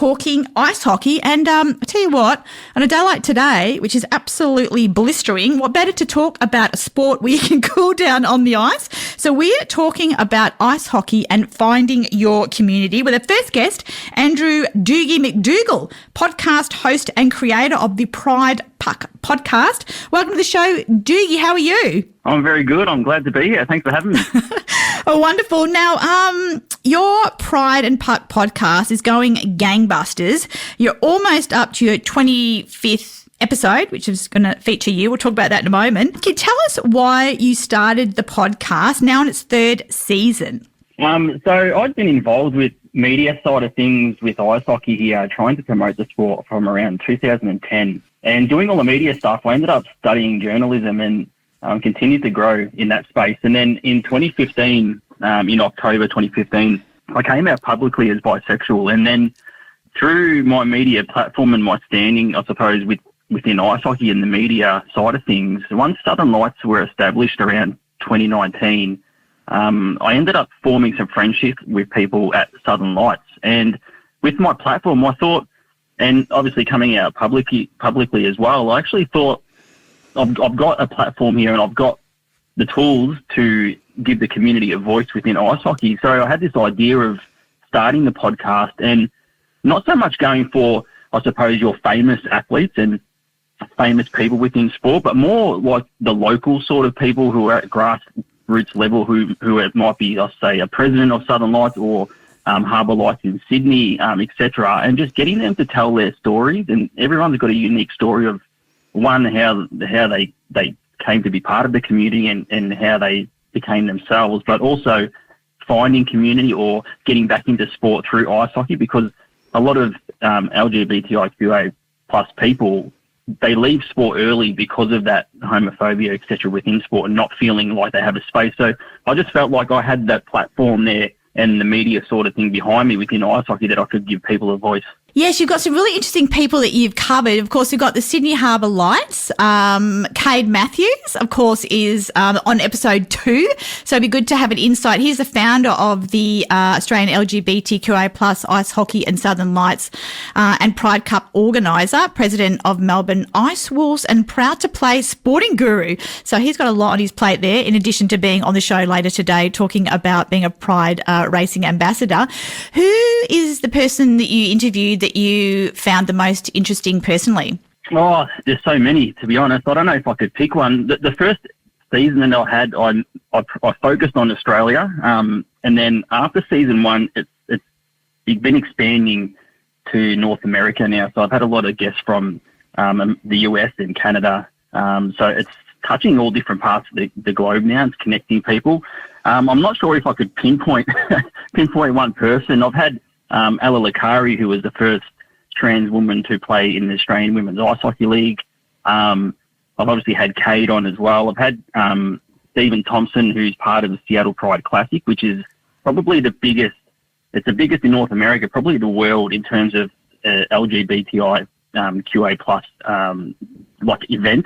talking ice hockey. And I tell you what, on a day like today, which is absolutely blistering, what better to talk about a sport where you can cool down on the ice? So we're talking about ice hockey and finding your community with our first guest, Andrew Macdougall, podcast host and creator of the Pride Puck podcast. Welcome to the show, Doogie. How are you? I'm very good. I'm glad to be here. Thanks for having me. Oh, wonderful. Now, your Pride and Puck podcast is going gangbusters. You're almost up to your 25th episode, which is going to feature you. We'll talk about that in a moment. Can you tell us why you started the podcast now in its third season? So I've been involved with media side of things with ice hockey here, trying to promote the sport from around 2010. And doing all the media stuff, I ended up studying journalism and continued to grow in that space. And then in 2015, in October 2015, I came out publicly as bisexual. And then through my media platform and my standing, I suppose, within ice hockey and the media side of things, once Southern Lights were established around 2019, I ended up forming some friendships with people at Southern Lights. And with my platform, I thought, and obviously coming out publicly as well, I actually thought I've got a platform here and I've got the tools to give the community a voice within ice hockey. So I had this idea of starting the podcast and not so much going for, I suppose, your famous athletes and famous people within sport, but more like the local sort of people who are at grassroots level who might be, I'll say, a president of Southern Lights or Harbour Lights in Sydney, etc., and just getting them to tell their stories. And everyone's got a unique story of, one, how they came to be part of the community and how they became themselves, but also finding community or getting back into sport through ice hockey, because a lot of LGBTIQA plus people, they leave sport early because of that homophobia, etc., within sport and not feeling like they have a space. So I just felt like I had that platform there and the media sort of thing behind me within ice hockey that I could give people a voice. Yes, you've got some really interesting people that you've covered. Of course, you've got the Sydney Harbour Lights. Cade Matthews, of course, is on episode 2. So it'd be good to have an insight. He's the founder of the Australian LGBTIQA plus Ice Hockey and Southern Lights and Pride Cup organiser, president of Melbourne Ice Wolves, and proud to play sporting guru. So he's got a lot on his plate there, in addition to being on the show later today talking about being a Pride racing ambassador. Who is the person that you interviewed that you found the most interesting personally? Oh, there's so many, to be honest. I don't know if I could pick one. The first season that I had, I focused on Australia, and then after season 1, it's been expanding to North America now. So I've had a lot of guests from the US and Canada. So it's touching all different parts of the globe now. It's connecting people. I'm not sure if I could pinpoint one person. I've had Ella Lakari, who was the first trans woman to play in the Australian Women's Ice Hockey League. I've obviously had Cade on as well. I've had Stephen Thompson, who's part of the Seattle Pride Classic, which is probably the biggest. It's the biggest in North America, probably the world, in terms of LGBTI QA plus like event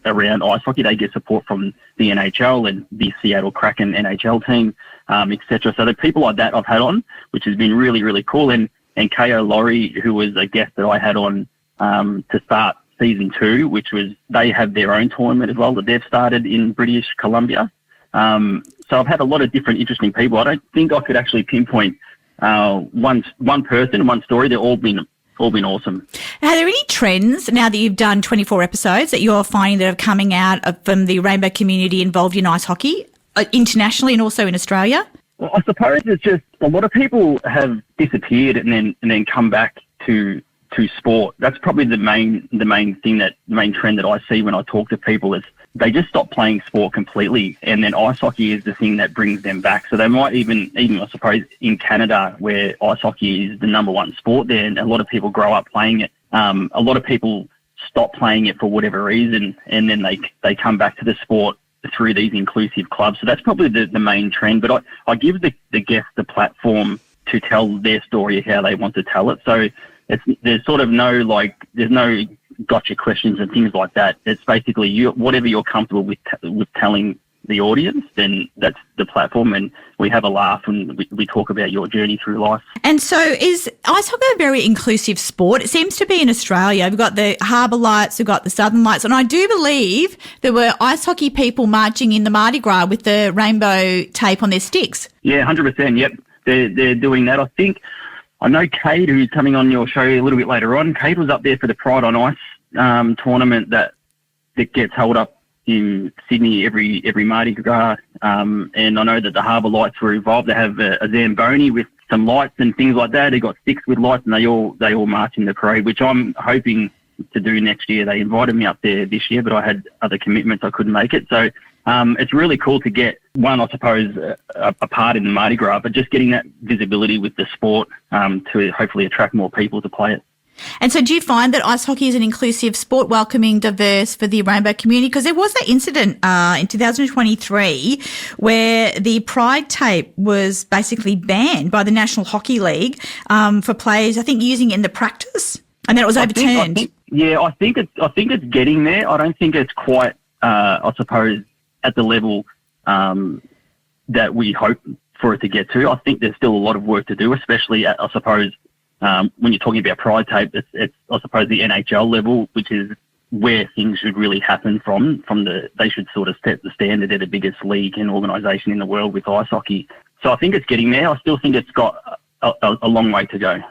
around ice hockey. They get support from the NHL and the Seattle Kraken NHL team, etc. So the people like that I've had on, which has been really, really cool. And K.O. Laurie, who was a guest that I had on to start season 2, which was, they have their own tournament as well that they've started in British Columbia. So I've had a lot of different interesting people. I don't think I could actually pinpoint one person and one story. They've all been awesome. Are there any trends now that you've done 24 episodes that you're finding that are coming out from the rainbow community involved in ice hockey internationally and also in Australia? Well, I suppose it's just a lot of people have disappeared and then come back to sport. That's probably the main trend that I see when I talk to people is they just stop playing sport completely, and then ice hockey is the thing that brings them back. So they might even I suppose in Canada, where ice hockey is the number one sport there, and a lot of people grow up playing it. A lot of people stop playing it for whatever reason, and then they come back to the sport through these inclusive clubs. So that's probably the main trend. But I give the guests the platform to tell their story, how they want to tell it. So there's sort of there's no gotcha questions and things like that. It's basically whatever you're comfortable with telling the audience, then that's the platform, and we have a laugh and we talk about your journey through life. And so is ice hockey a very inclusive sport? It seems to be in Australia. We've got the Harbour Lights, we've got the Southern Lights, and I do believe there were ice hockey people marching in the Mardi Gras with the rainbow tape on their sticks. Yeah, 100%, yep. They're doing that. I know Cade, who's coming on your show a little bit later on. Cade was up there for the Pride on Ice tournament that gets held up in Sydney every Mardi Gras, and I know that the Harbour Lights were involved. They have a Zamboni with some lights and things like that. They got sticks with lights, and they all march in the parade, which I'm hoping to do next year. They invited me up there this year, but I had other commitments, I couldn't make it. So it's really cool to get one, I suppose, a part in the Mardi Gras, but just getting that visibility with the sport to hopefully attract more people to play it. And so do you find that ice hockey is an inclusive sport, welcoming, diverse for the rainbow community? Because there was that incident in 2023 where the Pride tape was basically banned by the National Hockey League for players, I think, using it in the practice, and then it was overturned. I think it's getting there. I don't think it's quite, I suppose, at the level that we hope for it to get to. I think there's still a lot of work to do, especially at, I suppose, when you're talking about Pride tape, it's I suppose the NHL level, which is where things should really happen from they should sort of set the standard at the biggest league and organisation in the world with ice hockey. So I think it's getting there. I still think it's got a long way to go.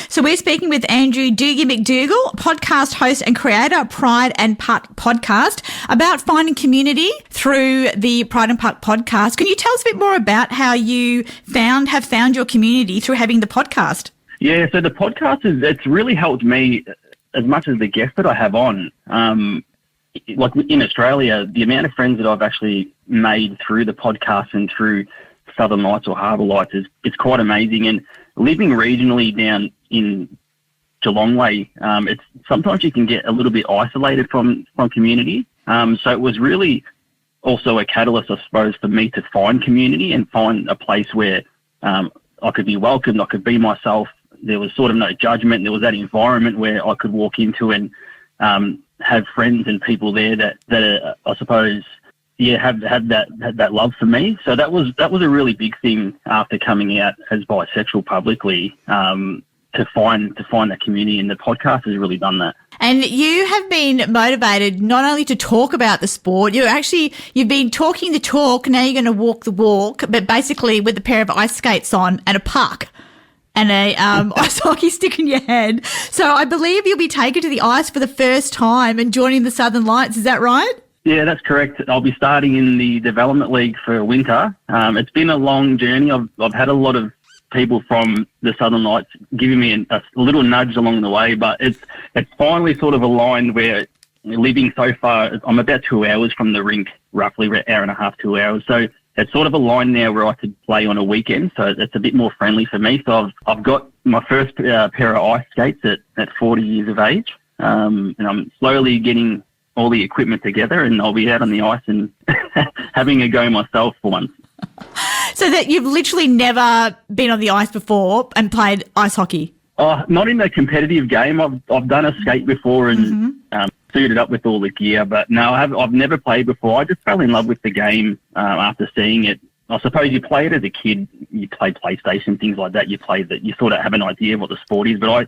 So we're speaking with Andrew Macdougall, podcast host and creator of Pride and Puck podcast, about finding community through the Pride and Puck podcast. Can you tell us a bit more about how you have found your community through having the podcast? Yeah, so the podcast it's really helped me as much as the guests that I have on. Like in Australia, the amount of friends that I've actually made through the podcast and through Southern Lights or Harbour Lights is quite amazing. And living regionally down in Geelong way, it's sometimes you can get a little bit isolated from community. So it was really also a catalyst, I suppose, for me to find community and find a place where I could be welcomed, I could be myself. There was sort of no judgment. There was that environment where I could walk into and have friends and people there that I suppose, have that love for me. So that was a really big thing after coming out as bisexual publicly, to find that community, and the podcast has really done that. And you have been motivated not only to talk about the sport, you've been talking the talk, now you're going to walk the walk, but basically with a pair of ice skates on and a puck and a ice hockey stick in your head. So I believe you'll be taken to the ice for the first time and joining the Southern Lights. Is that right? Yeah, that's correct. I'll be starting in the Development League for winter. It's been a long journey. I've had a lot of people from the Southern Lights giving me a little nudge along the way, but it's finally sort of aligned where living so far, I'm about 2 hours from the rink, roughly an hour and a half, 2 hours. So it's sort of aligned now where I could play on a weekend. So it's a bit more friendly for me. So I've got my first pair of ice skates at 40 years of age. And I'm slowly getting all the equipment together, and I'll be out on the ice and having a go myself for once. So that you've literally never been on the ice before and played ice hockey? Not in a competitive game. I've done a skate before and suited up with all the gear, but no, I've never played before. I just fell in love with the game after seeing it. I suppose you play it as a kid. You play PlayStation, things like that. You sort of have an idea of what the sport is, but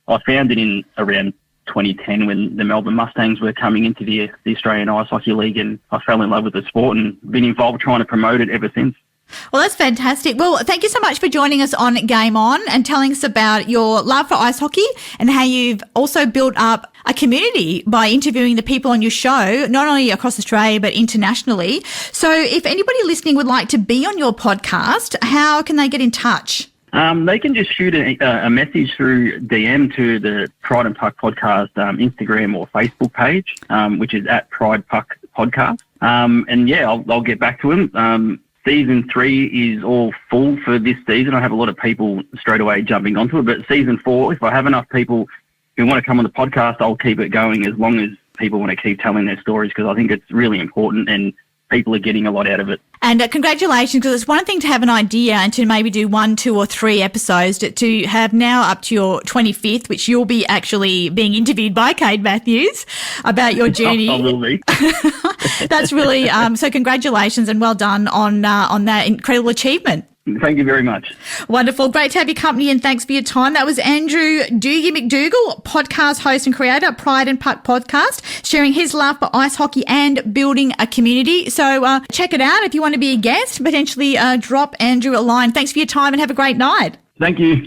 I found it in around 2010 when the Melbourne Mustangs were coming into the Australian Ice Hockey League, and I fell in love with the sport and been involved trying to promote it ever since. Well, that's fantastic. Well, thank you so much for joining us on Game On and telling us about your love for ice hockey and how you've also built up a community by interviewing the people on your show, not only across Australia but internationally. So if anybody listening would like to be on your podcast, how can they get in touch? They can just shoot a message through DM to the Pride and Puck podcast Instagram or Facebook page, which is at Pride Puck Podcast. And yeah, I'll get back to them. Season 3 is all full for this season. I have a lot of people straight away jumping onto it. But Season 4, if I have enough people who want to come on the podcast, I'll keep it going as long as people want to keep telling their stories, because I think it's really important. And people are getting a lot out of it. And congratulations, because it's one thing to have an idea and to maybe do 1, 2 or 3 episodes, to have now up to your 25th, which you'll be actually being interviewed by Cade Matthews about your journey. I will be. That's really, so congratulations and well done on that incredible achievement. Thank you very much. Wonderful. Great to have your company and thanks for your time. That was Andrew Macdougall, podcast host and creator of Pride and Puck podcast, sharing his love for ice hockey and building a community. So check it out if you want to be a guest, potentially drop Andrew a line. Thanks for your time and have a great night. Thank you.